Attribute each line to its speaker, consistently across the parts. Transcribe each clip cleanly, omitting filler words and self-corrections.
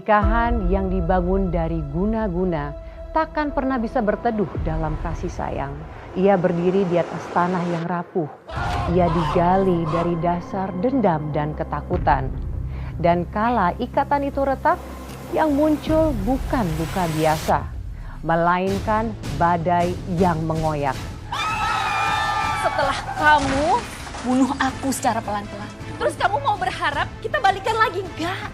Speaker 1: Pernikahan yang dibangun dari guna-guna takkan pernah bisa berteduh dalam kasih sayang. Ia berdiri di atas tanah yang rapuh. Ia digali dari dasar dendam dan ketakutan. Dan kala ikatan itu retak, yang muncul bukan luka biasa, melainkan badai yang mengoyak.
Speaker 2: Setelah kamu bunuh aku secara pelan-pelan, terus kamu mau berharap kita balikan lagi? Enggak.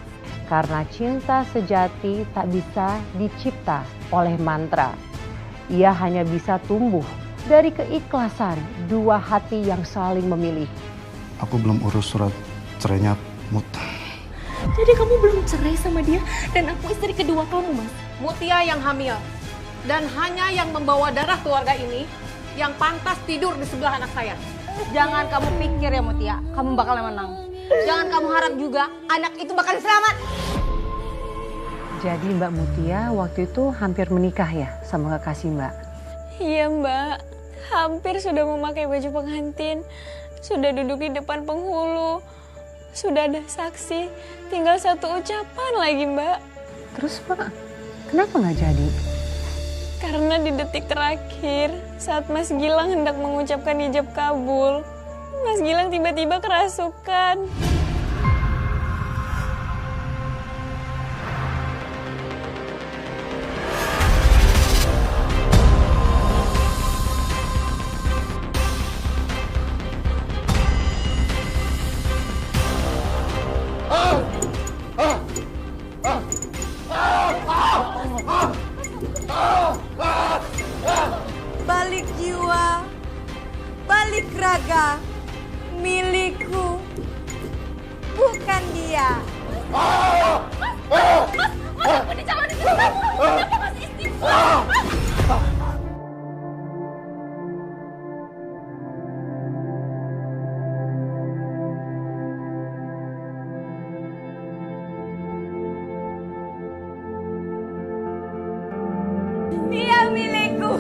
Speaker 1: Karena cinta sejati tak bisa dicipta oleh mantra. Ia hanya bisa tumbuh dari keikhlasan dua hati yang saling memilih.
Speaker 3: Aku belum urus surat cerainya Mut.
Speaker 2: Jadi kamu belum cerai sama dia dan aku istri kedua kamu, Mas?
Speaker 4: Mutia yang hamil dan hanya yang membawa darah keluarga ini yang pantas tidur di sebelah anak saya.
Speaker 5: Jangan kamu pikir ya Mutia, kamu bakal menang. Jangan kamu harap juga anak itu bakal selamat.
Speaker 1: Jadi Mbak Mutia waktu itu hampir menikah ya sama kekasih Mbak?
Speaker 6: Iya Mbak, hampir sudah memakai baju pengantin, sudah duduk di depan penghulu, sudah ada saksi, tinggal satu ucapan lagi Mbak.
Speaker 1: Terus Mbak, kenapa nggak jadi?
Speaker 6: Karena di detik terakhir saat Mas Gilang hendak mengucapkan ijab kabul, Mas Gilang tiba-tiba kerasukan.
Speaker 5: Balik jiwa, balik raga, milikku, bukan dia.
Speaker 2: Aku dicalonin ke kamu, kenapa masih istighfar?
Speaker 5: Dia milikku.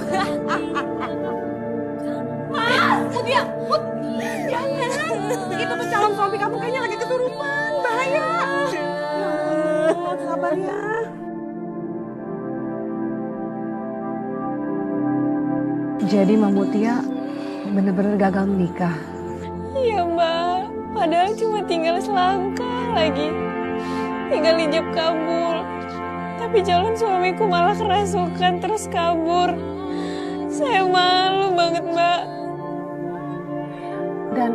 Speaker 4: Mas, Mutia, Mut, jangan. Itu tuh calon suami kamu kayaknya lagi kesurupan, bahaya. Ya ampun, sabar ya.
Speaker 1: Jadi Mbak Mutia benar-benar gagal menikah.
Speaker 6: Iya Mbak, padahal cuma tinggal selangkah lagi. Tinggal ijab kabul. Tapi calon suamiku malah kerasukan terus kabur. Saya malu banget Mbak.
Speaker 1: Dan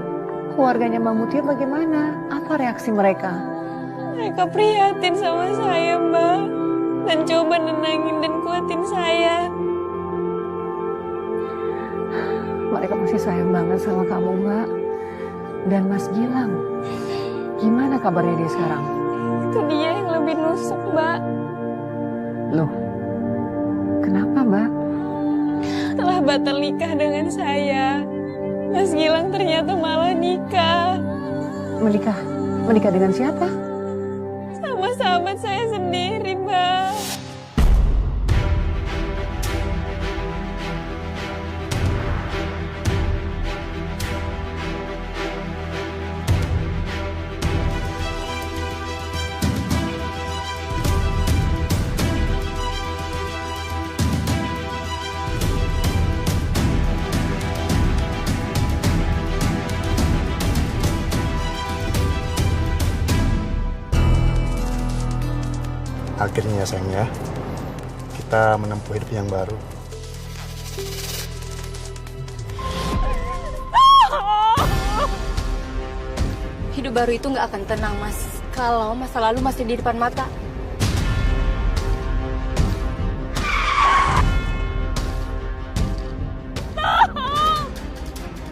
Speaker 1: keluarganya Mbak Mutia bagaimana? Apa reaksi mereka?
Speaker 6: Mereka prihatin sama saya Mbak. Dan coba nenangin dan kuatin saya.
Speaker 1: Mereka masih sayang banget sama kamu Mbak. Dan Mas Gilang, gimana kabarnya dia sekarang?
Speaker 6: Itu dia yang lebih nusuk Mbak.
Speaker 1: Loh, kenapa Mbak?
Speaker 6: Setelah batal nikah dengan saya, Mas Gilang ternyata malah nikah.
Speaker 1: Menikah? Menikah dengan siapa?
Speaker 6: Sama sahabat saya sendiri Mbak.
Speaker 3: Akhirnya ya sayang ya, kita menempuh hidup yang baru.
Speaker 5: Hidup baru itu nggak akan tenang Mas, kalau masa lalu masih di depan mata.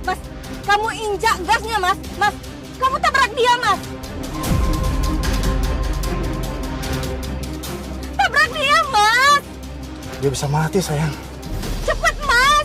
Speaker 5: Mas, kamu injak gasnya Mas. Mas, kamu tabrak dia Mas. Tabrak dia Mas.
Speaker 3: Dia bisa mati sayang.
Speaker 5: Cepet Mas.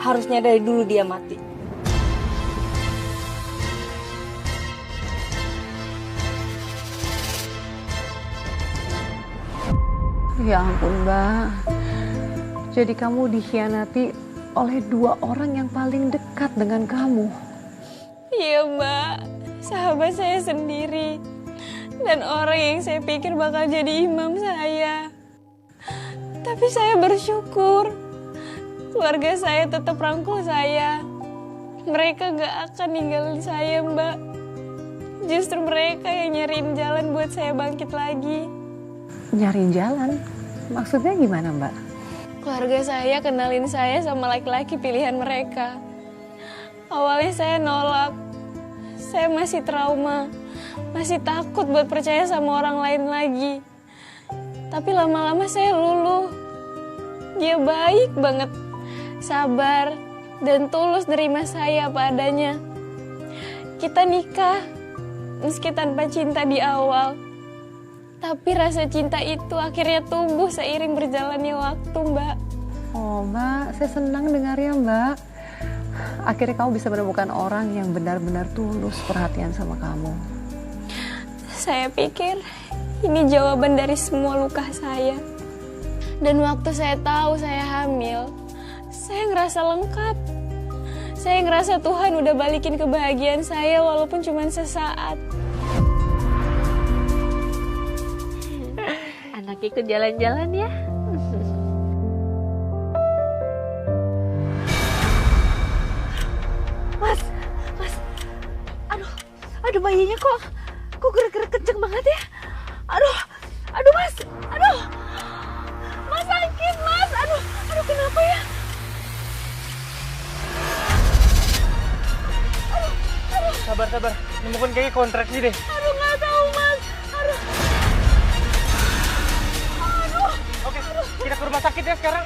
Speaker 5: Harusnya dari dulu dia mati.
Speaker 1: Ya ampun, Mbak. Jadi kamu dikhianati oleh dua orang yang paling dekat dengan kamu.
Speaker 6: Iya Mbak, sahabat saya sendiri. Dan orang yang saya pikir bakal jadi imam saya. Tapi saya bersyukur. Keluarga saya tetap rangkul saya. Mereka gak akan ninggalin saya Mbak. Justru mereka yang nyariin jalan buat saya bangkit lagi.
Speaker 1: Nyariin jalan? Maksudnya gimana, Mbak?
Speaker 6: Keluarga saya kenalin saya sama laki-laki pilihan mereka. Awalnya saya nolak. Saya masih trauma. Masih takut buat percaya sama orang lain lagi. Tapi lama-lama saya luluh. Dia baik banget. Sabar dan tulus nerima saya apa adanya. Kita nikah. Meski tanpa cinta di awal. Tapi rasa cinta itu akhirnya tumbuh seiring berjalannya waktu, Mbak.
Speaker 1: Oh, Mbak, saya senang dengarnya, Mbak. Akhirnya kamu bisa menemukan orang yang benar-benar tulus perhatian sama kamu.
Speaker 6: Saya pikir ini jawaban dari semua luka saya. Dan waktu saya tahu saya hamil, saya ngerasa lengkap. Saya ngerasa Tuhan udah balikin kebahagiaan saya walaupun cuma sesaat.
Speaker 2: Anak ikut jalan-jalan ya. Mas. Aduh bayinya kok gerak-gerak kenceng banget ya. Aduh Mas. Mas sakit Mas. Aduh kenapa ya?
Speaker 7: Sabar. Ini mungkin kayaknya kontraksi deh.
Speaker 2: Aduh nggak tahu Mas. Aduh.
Speaker 7: Oke, kita ke rumah sakit ya sekarang.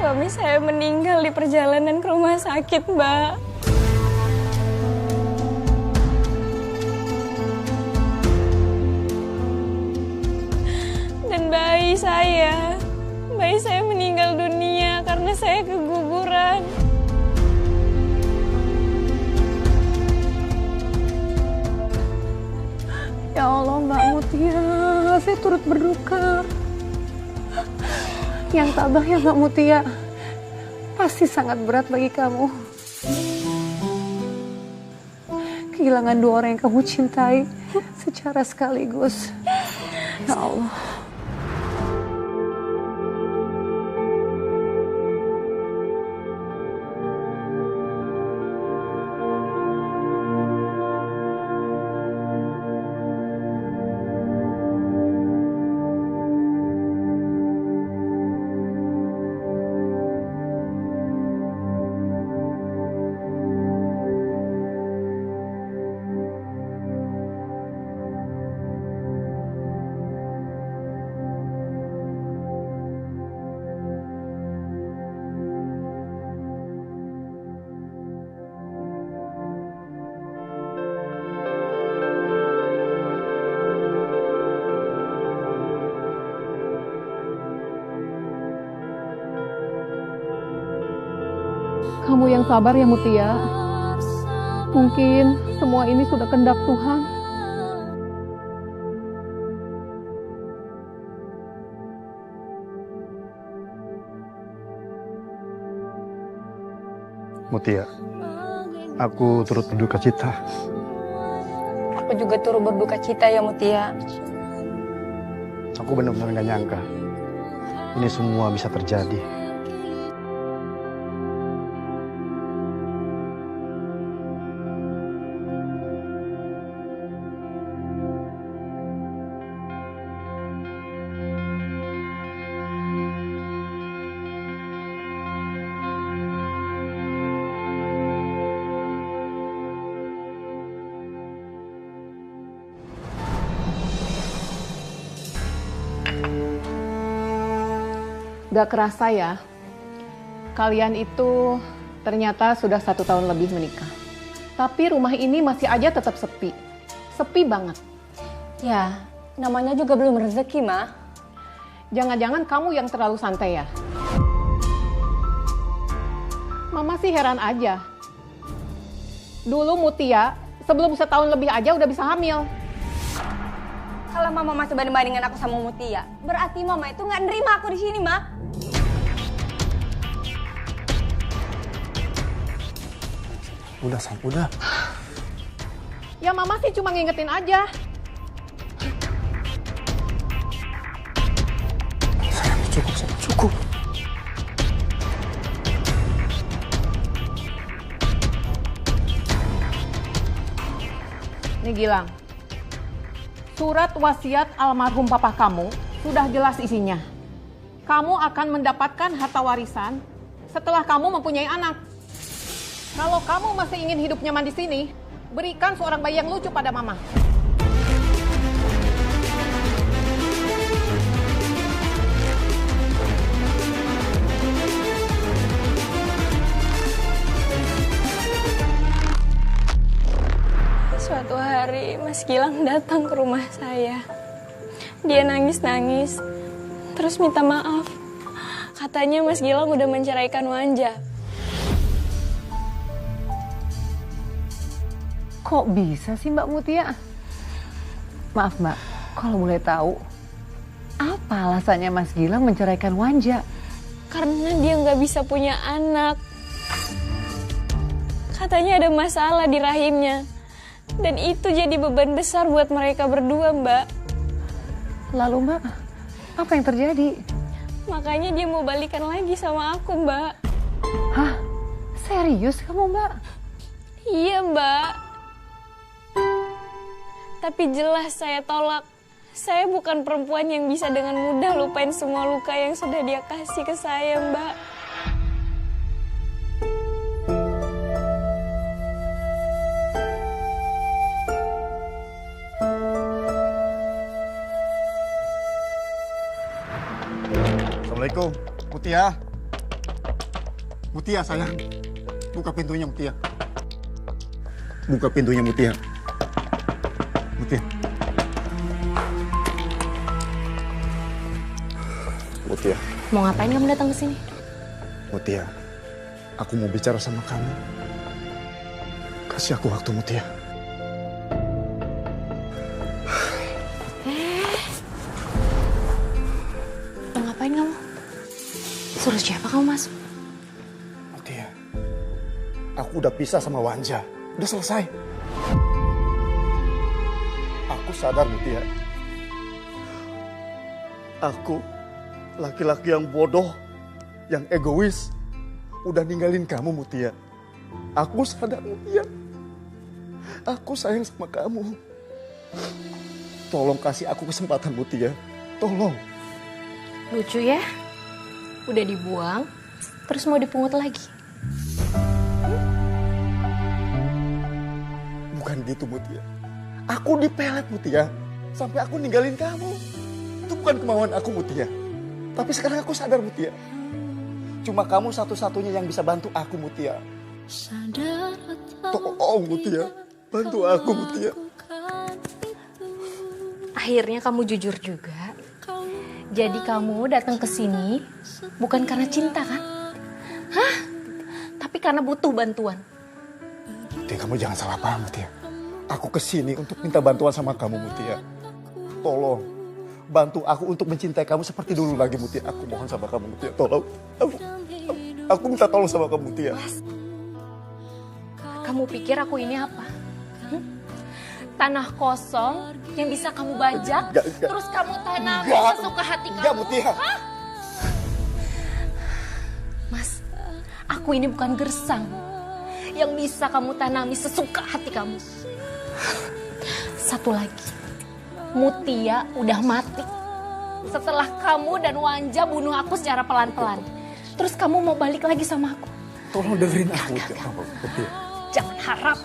Speaker 6: Suami saya meninggal di perjalanan ke rumah sakit, Mbak. Dan bayi saya meninggal dunia karena saya keguguran.
Speaker 1: Ya Allah, Mbak Mutia, saya turut berduka. Yang tabah ya Mbak Mutia, pasti sangat berat bagi kamu. Kehilangan dua orang yang kamu cintai secara sekaligus. Ya Allah.
Speaker 8: Kamu yang sabar ya Mutia. Mungkin semua ini sudah kehendak Tuhan.
Speaker 3: Mutia, aku turut berduka cita.
Speaker 5: Aku juga turut berduka cita ya Mutia.
Speaker 3: Aku benar-benar gak nyangka ini semua bisa terjadi.
Speaker 8: Gak kerasa ya, kalian itu ternyata sudah 1 tahun lebih menikah. Tapi rumah ini masih aja tetap sepi. Sepi banget.
Speaker 5: Ya, namanya juga belum rezeki, Ma.
Speaker 8: Jangan-jangan kamu yang terlalu santai ya? Mama sih heran aja. Dulu Mutia, sebelum 1 tahun lebih aja udah bisa hamil.
Speaker 5: Kalau Mama masih banding-bandingin aku sama Mutia, berarti Mama itu nggak nerima aku di sini, Ma.
Speaker 3: Udah, Sam, udah.
Speaker 8: Ya Mama sih cuma ngingetin aja.
Speaker 3: Sayang, cukup, Sam, cukup.
Speaker 8: Nih Gilang, surat wasiat almarhum papa kamu sudah jelas isinya. Kamu akan mendapatkan harta warisan setelah kamu mempunyai anak. Kalau kamu masih ingin hidup nyaman di sini, berikan seorang bayi yang lucu pada mama.
Speaker 6: Suatu hari Mas Gilang datang ke rumah saya. Dia nangis-nangis, terus minta maaf. Katanya Mas Gilang udah menceraikan Wanja.
Speaker 1: Kok bisa sih Mbak Mutia? Maaf Mbak, kalau boleh tahu, apa alasannya Mas Gilang menceraikan Wanja?
Speaker 6: Karena dia nggak bisa punya anak. Katanya ada masalah di rahimnya. Dan itu jadi beban besar buat mereka berdua, Mbak.
Speaker 1: Lalu Mbak, apa yang terjadi?
Speaker 6: Makanya dia mau balikan lagi sama aku, Mbak.
Speaker 1: Hah? Serius kamu Mbak?
Speaker 6: Iya, Mbak. Tapi jelas saya tolak. Saya bukan perempuan yang bisa dengan mudah lupain semua luka yang sudah dia kasih ke saya, Mbak.
Speaker 3: Assalamualaikum, Mutia. Mutia sayang, buka pintunya Mutia. Buka pintunya Mutia. Mutia. Mutia.
Speaker 5: Mau ngapain kamu datang ke sini?
Speaker 3: Mutia, aku mau bicara sama kamu. Kasih aku waktu, Mutia.
Speaker 5: Mau ngapain kamu? Suruh siapa kamu masuk?
Speaker 3: Mutia, aku udah pisah sama Wanja. Udah selesai. Aku sadar, Mutia. Aku laki-laki yang bodoh, yang egois, udah ninggalin kamu, Mutia. Aku sadar, Mutia. Aku sayang sama kamu. Tolong kasih aku kesempatan, Mutia. Tolong.
Speaker 5: Lucu ya? Udah dibuang, terus mau dipungut lagi.
Speaker 3: Bukan gitu, Mutia. Aku dipelet, Mutia. Sampai aku ninggalin kamu. Itu bukan kemauan aku, Mutia. Tapi sekarang aku sadar, Mutia. Cuma kamu satu-satunya yang bisa bantu aku, Mutia. Tolong, Mutia. Bantu aku, Mutia.
Speaker 5: Akhirnya kamu jujur juga. Jadi kamu datang ke sini bukan karena cinta kan? Hah? Tapi karena butuh bantuan.
Speaker 3: Mutia, kamu jangan salah paham, Mutia. Aku kesini untuk minta bantuan sama kamu, Mutia. Tolong, bantu aku untuk mencintai kamu seperti dulu lagi, Mutia. Aku mohon sama kamu, Mutia. Tolong. Aku minta tolong sama kamu, Mutia.
Speaker 5: Kamu pikir aku ini apa? Tanah kosong yang bisa kamu bajak,
Speaker 3: Enggak.
Speaker 5: terus kamu tanami
Speaker 3: Enggak.
Speaker 5: sesuka hati kamu.
Speaker 3: Enggak, Mutia.
Speaker 5: Hah? Mas, aku ini bukan gersang yang bisa kamu tanami sesuka hati kamu. Satu lagi, Mutia udah mati. Setelah kamu dan Wanja bunuh aku secara pelan-pelan. Terus kamu mau balik lagi sama aku?
Speaker 3: Tolong dengerin aku, Mutia.
Speaker 5: Jangan harap.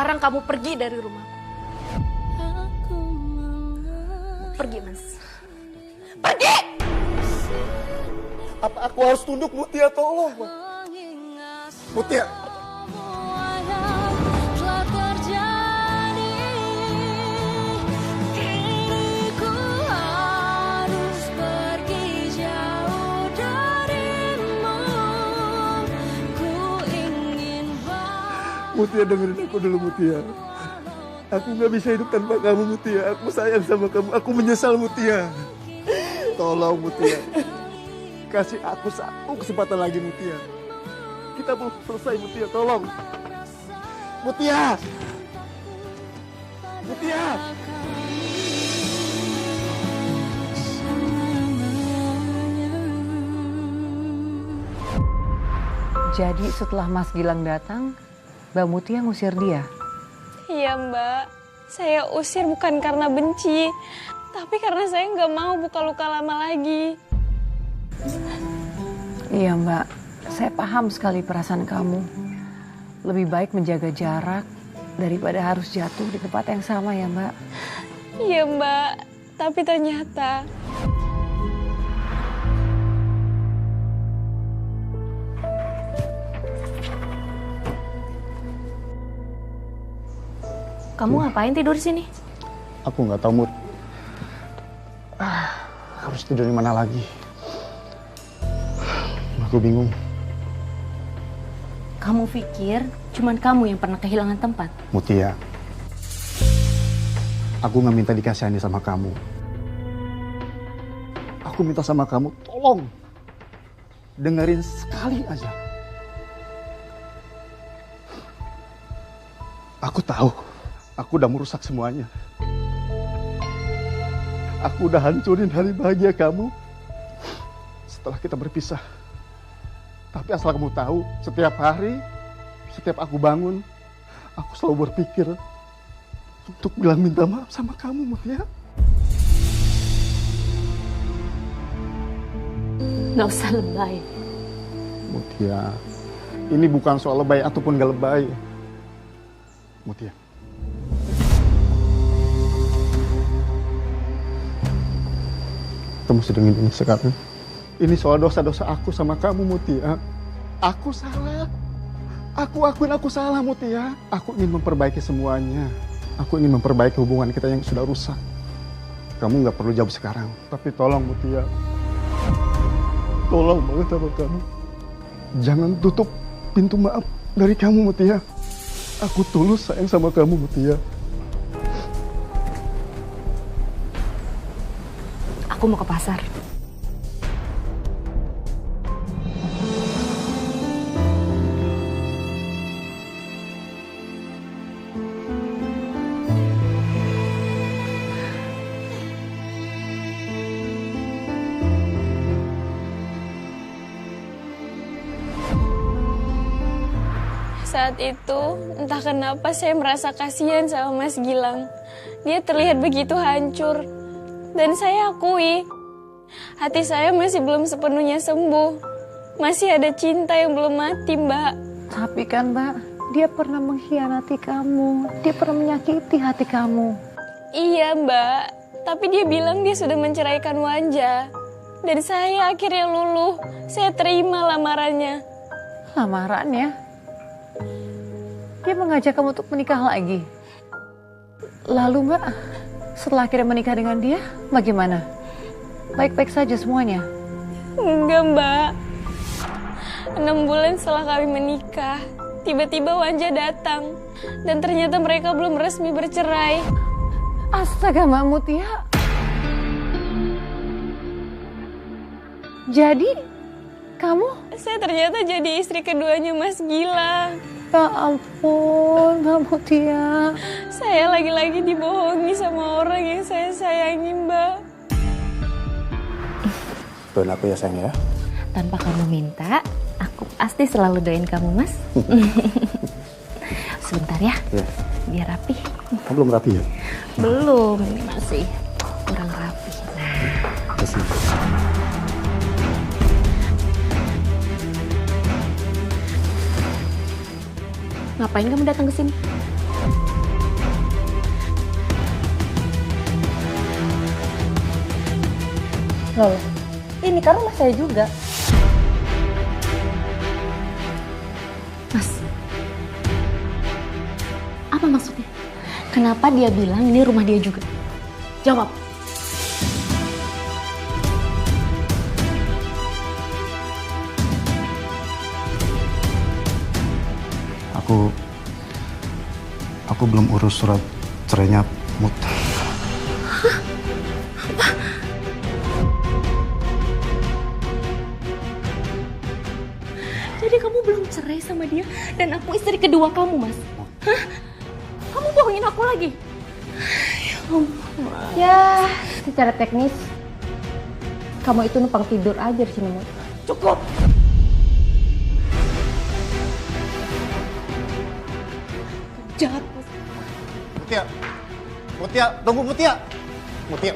Speaker 5: sekarang kamu pergi dari rumahku. Pergi, Mas. Pergi!
Speaker 3: Apa aku harus tunduk, Mutia? Tolong, Ma. Mutia. Mutia, dengerin aku dulu, Mutia. Aku gak bisa hidup tanpa kamu, Mutia. Aku sayang sama kamu. Aku menyesal, Mutia. Tolong, Mutia. Kasih aku satu kesempatan lagi, Mutia. Kita belum selesai, Mutia. Tolong. Mutia! Mutia!
Speaker 1: Jadi setelah Mas Gilang datang, Mbak Mutia ngusir dia.
Speaker 6: Iya Mbak, saya usir bukan karena benci, tapi karena saya nggak mau buka luka lama lagi.
Speaker 1: Iya Mbak, saya paham sekali perasaan kamu. Lebih baik menjaga jarak daripada harus jatuh di tempat yang sama ya Mbak.
Speaker 6: Iya Mbak, tapi ternyata
Speaker 5: Kamu ngapain tidur di sini?
Speaker 3: Aku nggak tahu, Mut. Harus tidur di mana lagi? Aku bingung.
Speaker 5: Kamu pikir cuman kamu yang pernah kehilangan tempat?
Speaker 3: Mutia, aku nggak minta dikasihani sama kamu. Aku minta sama kamu, tolong dengerin sekali aja. Aku tahu, aku udah merusak semuanya. Aku udah hancurin hari bahagia kamu setelah kita berpisah. Tapi asal kamu tahu, setiap hari, setiap aku bangun, aku selalu berpikir untuk bilang minta maaf sama kamu, Mutia.
Speaker 5: Nggak usah lebay.
Speaker 3: Mutia, ini bukan soal lebay ataupun gak lebay. Mutia. Kita mesti dengerin ini sekarang. Ini soal dosa-dosa aku sama kamu, Mutia. Aku salah. Aku akuin aku salah, Mutia. Aku ingin memperbaiki semuanya. Aku ingin memperbaiki hubungan kita yang sudah rusak. Kamu gak perlu jawab sekarang. Tapi tolong, Mutia. Tolong banget sama kamu. Jangan tutup pintu maaf dari kamu, Mutia. Aku tulus sayang sama kamu, Mutia.
Speaker 5: Aku mau ke pasar.
Speaker 6: saat itu entah kenapa saya merasa kasihan sama Mas Gilang. Dia terlihat begitu hancur. Dan saya akui, hati saya masih belum sepenuhnya sembuh. Masih ada cinta yang belum mati, Mbak.
Speaker 1: Tapi kan, Mbak, dia pernah mengkhianati kamu. Dia pernah menyakiti hati kamu.
Speaker 6: Iya, Mbak. Tapi dia bilang dia sudah menceraikan Wanja. Dan saya akhirnya luluh. Saya terima lamarannya.
Speaker 1: Lamarannya? Dia mengajak kamu untuk menikah lagi. Lalu, Mbak, setelah akhirnya menikah dengan dia, bagaimana? Baik-baik saja semuanya?
Speaker 6: Enggak, Mbak. 6 bulan setelah kami menikah, tiba-tiba Wanja datang. Dan ternyata mereka belum resmi bercerai.
Speaker 1: Astaga, Mbak Mutia. Jadi, kamu?
Speaker 6: Saya ternyata jadi istri keduanya Mas Gilang.
Speaker 1: Ya ampun, Mbak Mutia.
Speaker 6: Saya lagi-lagi dibohongi sama orang yang saya sayangi, Mbak.
Speaker 3: Doain aku ya, sayang ya.
Speaker 5: Tanpa kamu minta, aku pasti selalu doain kamu, Mas. Sebentar ya, biar rapi.
Speaker 3: Kamu belum rapi ya?
Speaker 5: Belum, ini masih kurang rapi. Nah,
Speaker 3: Kasih.
Speaker 5: ngapain kamu datang ke sini? Loh, ini kan rumah saya juga. Mas, apa maksudnya? Kenapa dia bilang ini rumah dia juga? Jawab.
Speaker 3: Aku belum urus surat cerainya Mut.
Speaker 5: Jadi kamu belum cerai sama dia dan aku istri kedua kamu, Mas? Hah? Kamu bohongin aku lagi? Ya, secara teknis kamu itu numpang tidur aja di sini, Mut.
Speaker 2: Cukup. Jahat, Mas.
Speaker 3: Mutia, Mutia, tunggu Mutia. Mutia.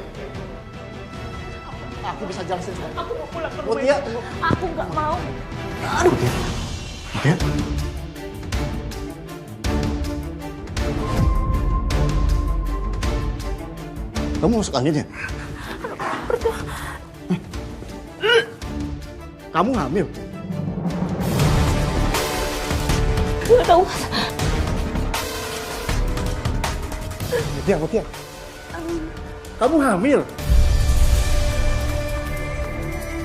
Speaker 3: Aku bisa jelasin semua.
Speaker 2: Aku mau pulang ke rumah.
Speaker 3: Mutia, tunggu.
Speaker 2: Aku nggak mau.
Speaker 3: Mutia. Mutia. Kamu masuk angin ya? Kamu hamil?
Speaker 2: Gak tahu.
Speaker 3: Mutia, Mutia. Kamu hamil?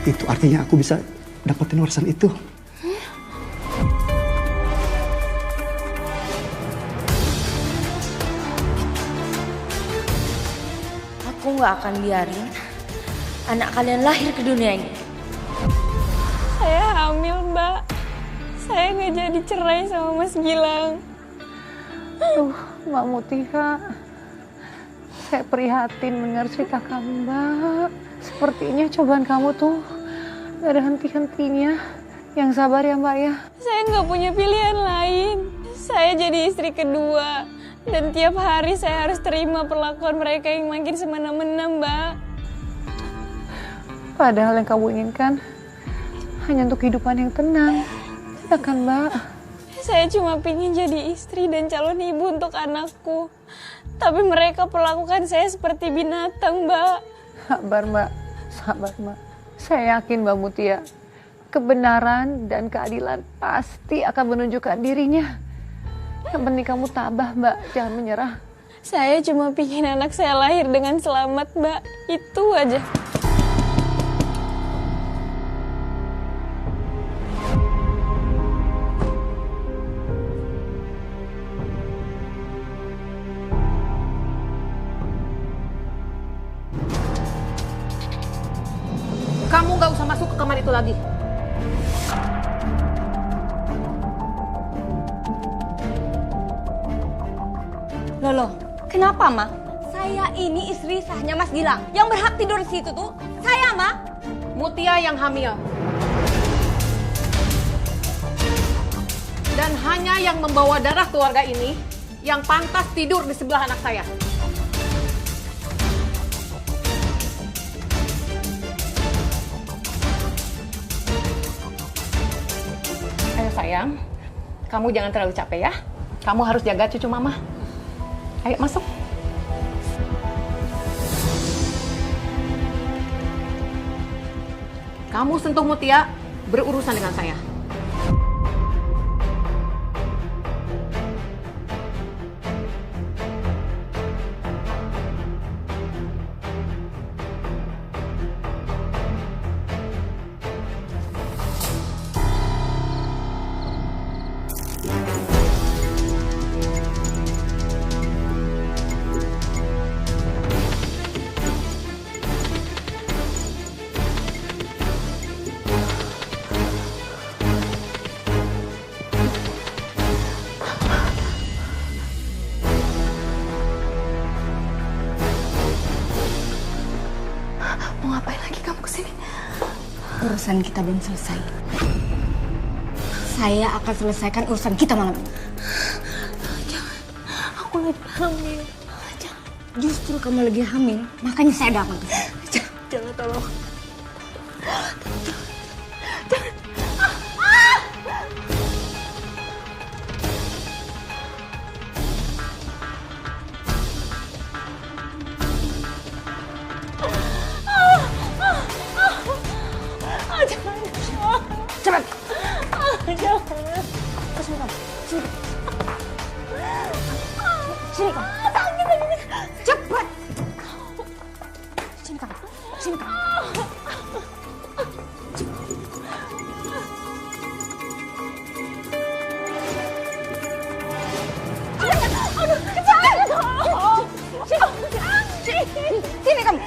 Speaker 3: Itu artinya aku bisa dapetin warisan itu.
Speaker 5: Aku nggak akan biarin anak kalian lahir ke dunia ini.
Speaker 6: Saya hamil, Mbak. Saya nggak jadi cerai sama Mas Gilang.
Speaker 1: Mbak Mutia, saya prihatin mendengar cerita kamu, Mbak. Sepertinya cobaan kamu tuh gak ada henti-hentinya. Yang sabar ya, Mbak ya.
Speaker 6: Saya nggak punya pilihan lain. Saya jadi istri kedua. Dan tiap hari saya harus terima perlakuan mereka yang makin semena-mena, Mbak.
Speaker 1: Padahal yang kamu inginkan hanya untuk kehidupan yang tenang. Ya kan, Mbak?
Speaker 6: Saya cuma pingin jadi istri dan calon ibu untuk anakku. Tapi mereka perlakukan saya seperti binatang, Mbak.
Speaker 1: Sabar, Mbak. Sabar, Mbak. Saya yakin, Mbak Mutia, kebenaran dan keadilan pasti akan menunjukkan dirinya. Yang penting kamu tabah, Mbak. Jangan menyerah.
Speaker 6: Saya cuma pingin anak saya lahir dengan selamat, Mbak. Itu aja.
Speaker 8: Kamu nggak usah masuk ke kamar itu lagi.
Speaker 4: Loh, kenapa, Ma? Saya ini istri sahnya Mas Gilang. Yang berhak tidur di situ tuh saya, Ma.
Speaker 8: Mutia yang hamil. Dan hanya yang membawa darah keluarga ini yang pantas tidur di sebelah anak saya. Ayo sayang, kamu jangan terlalu capek ya. Kamu harus jaga cucu mama. Ayo masuk. Kamu sentuh Mutia, berurusan dengan saya.
Speaker 5: Mau ngapain lagi kamu kesini?
Speaker 4: Urusan kita belum selesai. Saya akan selesaikan urusan kita malam ini.
Speaker 5: Jangan, aku lagi hamil. Jangan.
Speaker 4: Justru kamu lagi hamil, makanya saya datang ke sini.
Speaker 5: Jangan tolong.
Speaker 6: Sini kamu. Sini kamu. Cepat. Sini kamu. Sini kamu.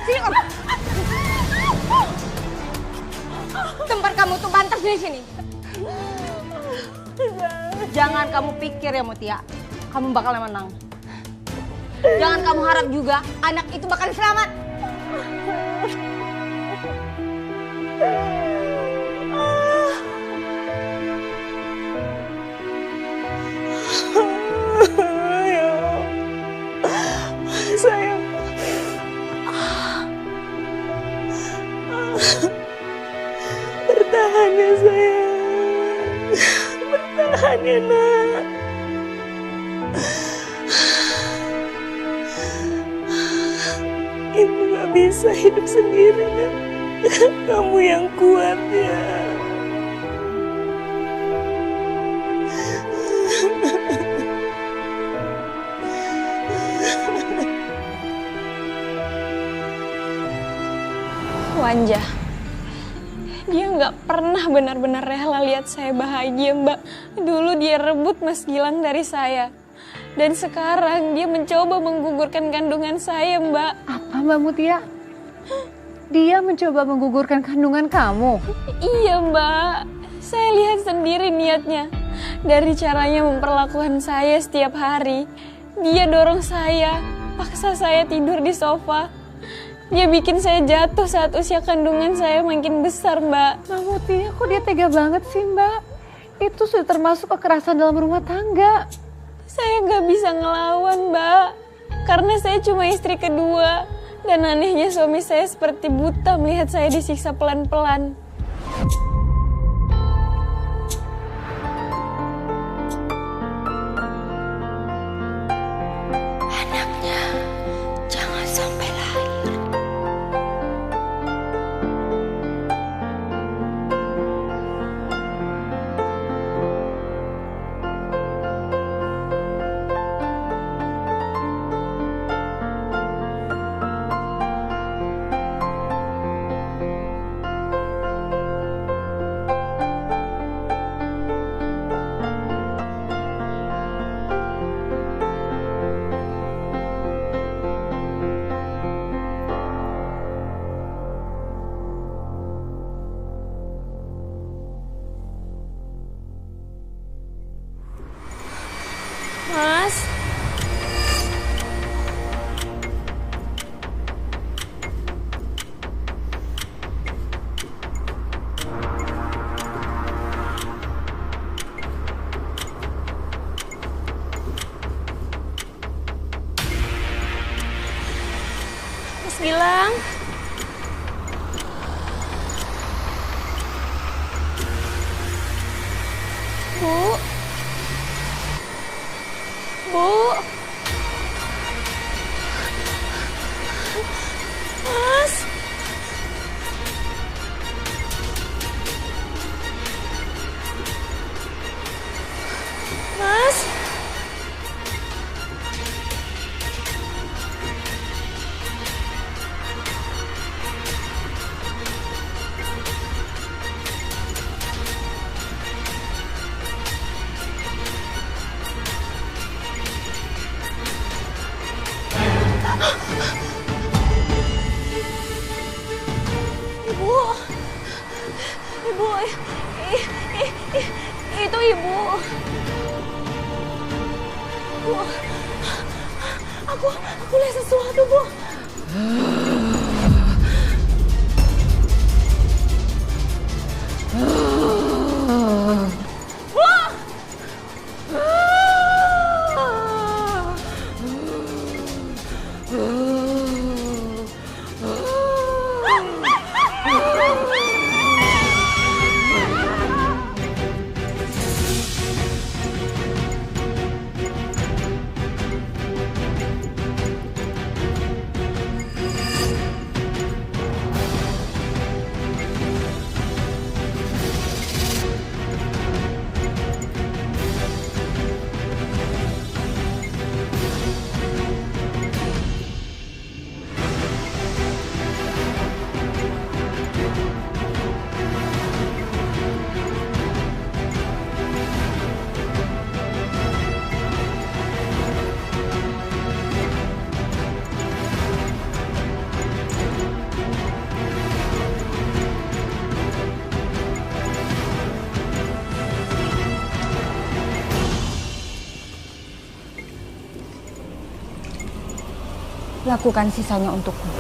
Speaker 6: Sini kamu. Tempat kamu tuh pantas di sini. Jangan kamu pikir ya Mutia, kamu bakal menang. Jangan kamu harap juga anak itu bakal selamat. Sayang. Bertahan ya sayang. Bertahan ya nak. Ibu gak bisa hidup sendirian. Kamu yang kuat ya. Wanja, dia nggak pernah benar-benar rela lihat saya bahagia, Mbak. Dulu dia rebut Mas Gilang dari saya. Dan sekarang dia mencoba menggugurkan kandungan saya, Mbak.
Speaker 1: Apa Mbak Mutia? Dia mencoba menggugurkan kandungan kamu?
Speaker 6: Iya, Mbak. Saya lihat sendiri niatnya. Dari caranya memperlakukan saya setiap hari. Dia dorong saya, paksa saya tidur di sofa. Dia bikin saya jatuh saat usia kandungan saya makin besar, Mbak.
Speaker 1: Mbak Mutia, kok dia tega banget sih, Mbak? Itu sudah termasuk kekerasan dalam rumah tangga.
Speaker 6: Saya nggak bisa ngelawan, Mbak. Karena saya cuma istri kedua. Dan anehnya suami saya seperti buta melihat saya disiksa pelan-pelan.
Speaker 5: Anaknya jangan sampai lahir.
Speaker 6: Mas. Mas Gilang. Bu. Bu. Mas. Mas. Ibu, itu ibu. Bu, aku lihat sesuatu, Bu. Lakukan sisanya untukku.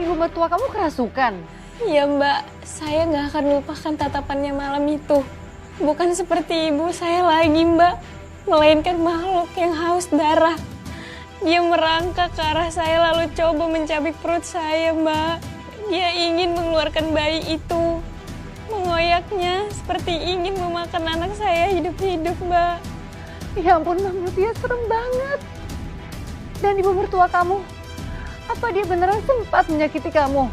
Speaker 1: Ibu mertua kamu kerasukan?
Speaker 6: Iya Mbak, saya nggak akan lupakan tatapannya malam itu. Bukan seperti ibu saya lagi Mbak, melainkan makhluk yang haus darah. Dia merangkak ke arah saya lalu coba mencabik perut saya Mbak. Dia ingin mengeluarkan bayi itu, mengoyaknya seperti ingin memakan anak saya hidup-hidup Mbak.
Speaker 1: Ya ampun Mbak Mutia, serem banget. Dan ibu mertua kamu, apa dia beneran sempat menyakiti kamu?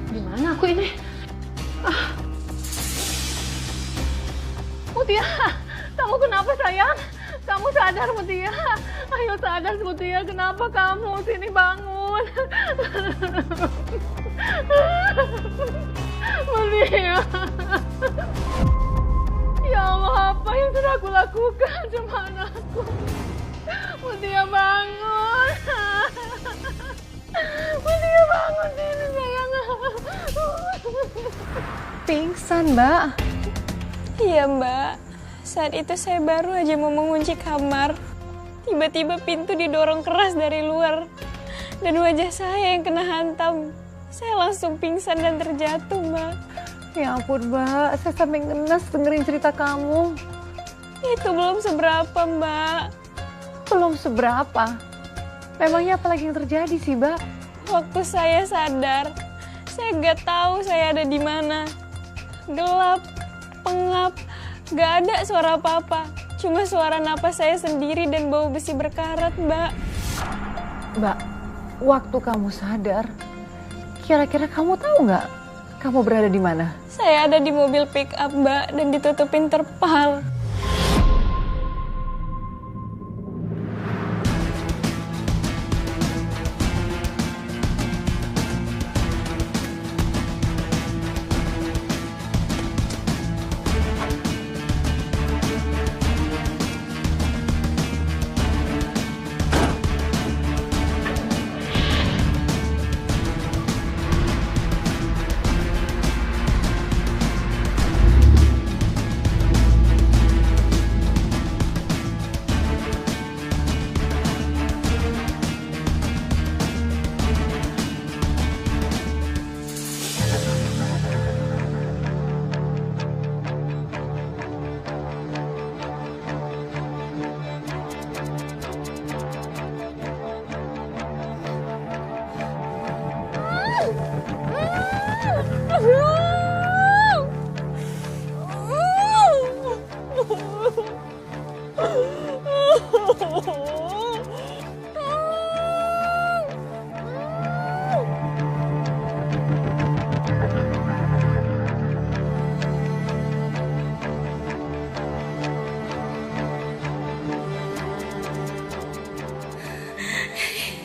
Speaker 8: Gimana aku ini? Mutia, kamu kenapa sayang? Kamu sadar Mutia? Ayo sadar Mutia, kenapa kamu? Sini bangun. Mutia. Ya Allah, apa yang sudah aku lakukan sama anakku? Mutia bangun. Mutia bangun sini sayang.
Speaker 1: Pingsan, Mbak.
Speaker 6: Iya Mbak, saat itu saya baru aja mau mengunci kamar. Tiba-tiba pintu didorong keras dari luar. Dan wajah saya yang kena hantam. saya langsung pingsan dan terjatuh, Mbak.
Speaker 1: Ya ampun, Mbak. Saya sampai ngenes dengerin cerita kamu.
Speaker 6: Itu belum seberapa, Mbak.
Speaker 1: Belum seberapa. Memangnya apa lagi yang terjadi sih, Mbak?
Speaker 6: Waktu saya sadar, saya nggak tahu saya ada di mana. Gelap, pengap, nggak ada suara apa-apa. Cuma suara napas saya sendiri dan bau besi berkarat, Mbak.
Speaker 1: Mbak, waktu kamu sadar, kira-kira kamu tahu nggak kamu berada di mana?
Speaker 6: Saya ada di mobil pick up, Mbak, dan ditutupin terpal.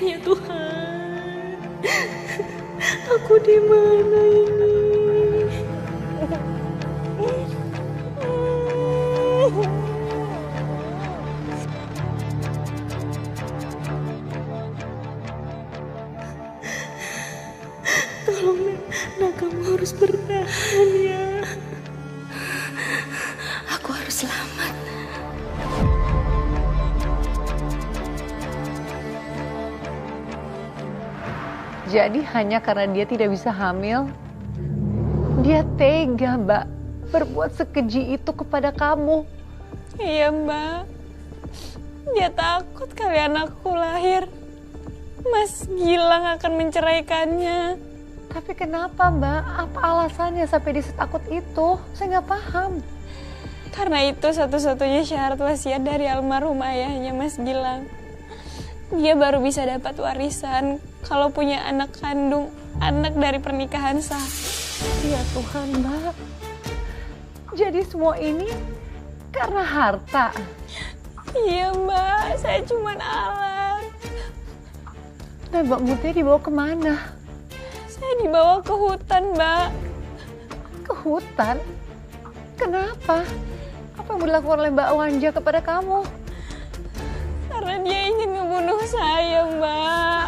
Speaker 5: Ya Tuhan, aku di mana ini? Tolong, Nak, kamu harus bertahan ya. Aku harus selamat.
Speaker 1: Jadi hanya karena dia tidak bisa hamil, dia tega, Mbak, berbuat sekeji itu kepada kamu.
Speaker 6: Iya, Mbak. Dia takut kali anakku lahir. Mas Gilang akan menceraikannya.
Speaker 1: Tapi kenapa, Mbak? Apa alasannya sampai dia setakut itu? Saya nggak paham.
Speaker 6: Karena itu satu-satunya syarat wasiat dari almarhum ayahnya Mas Gilang. Dia baru bisa dapat warisan kalau punya anak kandung, anak dari pernikahan sah.
Speaker 1: Ya Tuhan, Mbak. Jadi semua ini karena harta.
Speaker 6: Iya, Mbak. Saya cuma alat.
Speaker 1: Dan Mbak Mutia dibawa kemana?
Speaker 6: Saya dibawa ke hutan, Mbak.
Speaker 1: Ke hutan? Kenapa? Apa yang dilakukan oleh Mbak Wanja kepada kamu?
Speaker 6: Karena dia ingin ngebunuh saya, Mbak.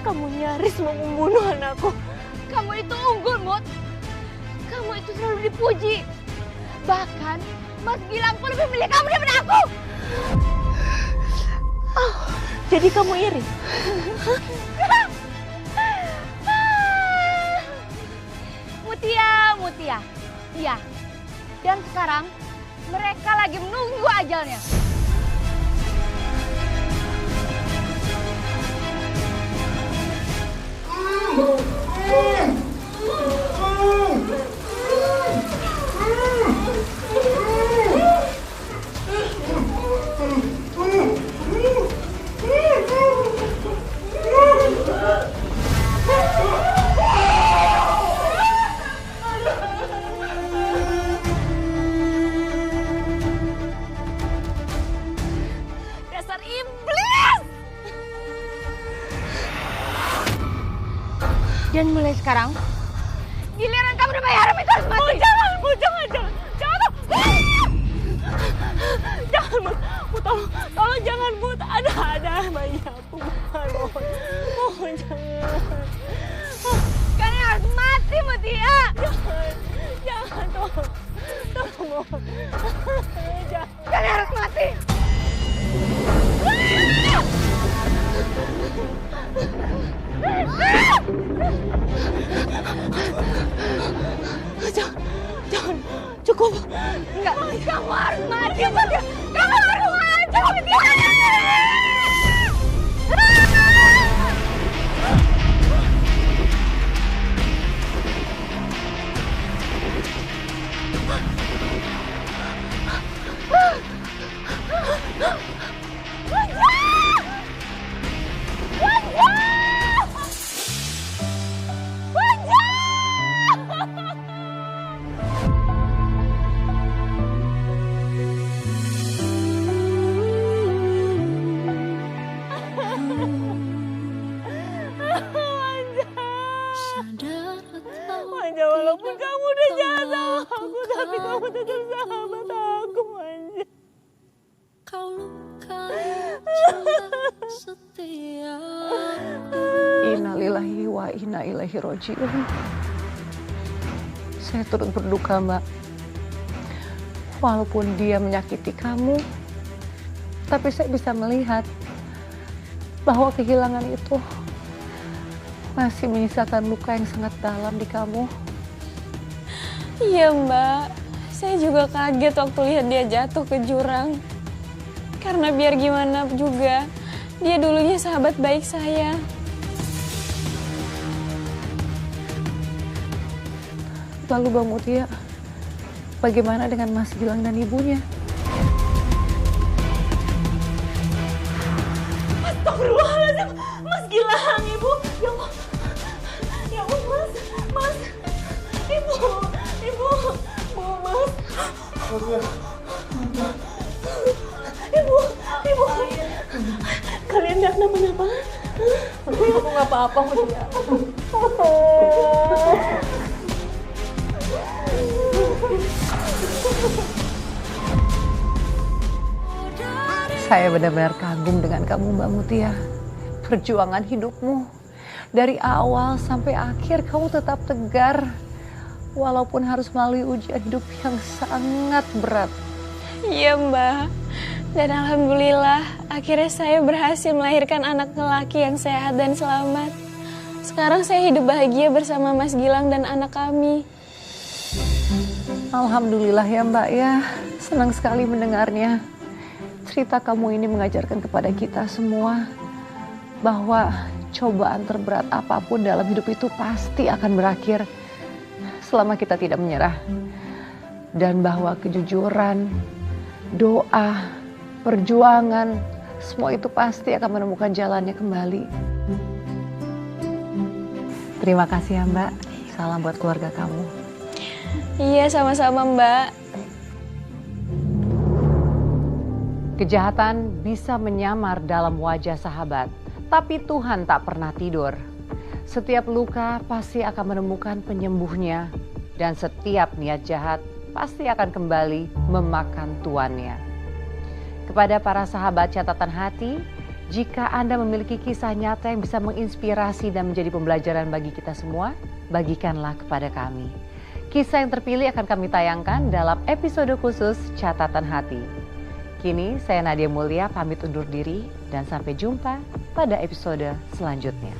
Speaker 5: Kamu nyaris mau membunuh anakku. Kamu itu unggul, Mut. Kamu itu selalu dipuji. Bahkan Mas Gilang pun lebih milih kamu daripada aku. Oh, jadi kamu iri? Mutia. Iya. Dan sekarang Mereka lagi menunggu ajalnya. Dasar iblis! Dan mulai sekarang, giliran kamu udah bayar itu harus mati. Jangan,
Speaker 6: Jangan, Mut, tolong jangan, Mut. Ada bayi aku, mohon jangan.
Speaker 5: Kalian harus mati, Mutia.
Speaker 6: Jangan, tolong, mohon. Jangan.
Speaker 5: Kalian harus mati.
Speaker 6: Jangan, cukup.
Speaker 5: Enggak, kamu harus mati, Mutia. Kamu harus mati, Mutia.
Speaker 6: Manja, walaupun kamu udah jahat sama aku, tapi kamu tetap sahabat aku, Manja.
Speaker 1: Innalillahi wa inna ilaihi roji'un. Saya turut berduka, Mbak. Walaupun dia menyakiti kamu, tapi saya bisa melihat bahwa kehilangan itu masih menyisakan luka yang sangat dalam di kamu.
Speaker 6: Iya, Mbak. Saya juga kaget waktu lihat dia jatuh ke jurang. Karena biar gimana juga, dia dulunya sahabat baik saya.
Speaker 1: Lalu Bang Mutia, bagaimana dengan Mas Gilang dan ibunya?
Speaker 6: Astagfirullahaladzim, Mas Gilang, Ibu. Ya ampun, Mas. Ibu, Mas. Ibu. Kalian gak kenapa-napa? Aku gak apa-apa, Mutia.
Speaker 1: Saya benar-benar kagum dengan kamu, Mbak Mutia. Perjuangan hidupmu dari awal sampai akhir kamu tetap tegar, walaupun harus melalui ujian hidup yang sangat berat.
Speaker 6: Iya, Mbak. Dan alhamdulillah, akhirnya saya berhasil melahirkan anak lelaki yang sehat dan selamat. Sekarang saya hidup bahagia bersama Mas Gilang dan anak kami.
Speaker 1: Alhamdulillah ya Mbak ya, senang sekali mendengarnya. Cerita kamu ini mengajarkan kepada kita semua bahwa cobaan terberat apapun dalam hidup itu pasti akan berakhir selama kita tidak menyerah. Dan bahwa kejujuran, doa, perjuangan, semua itu pasti akan menemukan jalannya kembali. Terima kasih ya Mbak, salam buat keluarga kamu.
Speaker 6: Iya, sama-sama, Mbak.
Speaker 1: Kejahatan bisa menyamar dalam wajah sahabat, tapi Tuhan tak pernah tidur. Setiap luka pasti akan menemukan penyembuhnya, dan setiap niat jahat pasti akan kembali memakan tuannya. Kepada para sahabat catatan hati, jika Anda memiliki kisah nyata yang bisa menginspirasi dan menjadi pembelajaran bagi kita semua, bagikanlah kepada kami. Kisah yang terpilih akan kami tayangkan dalam episode khusus Catatan Hati. Kini saya Nadia Mulia pamit undur diri dan sampai jumpa pada episode selanjutnya.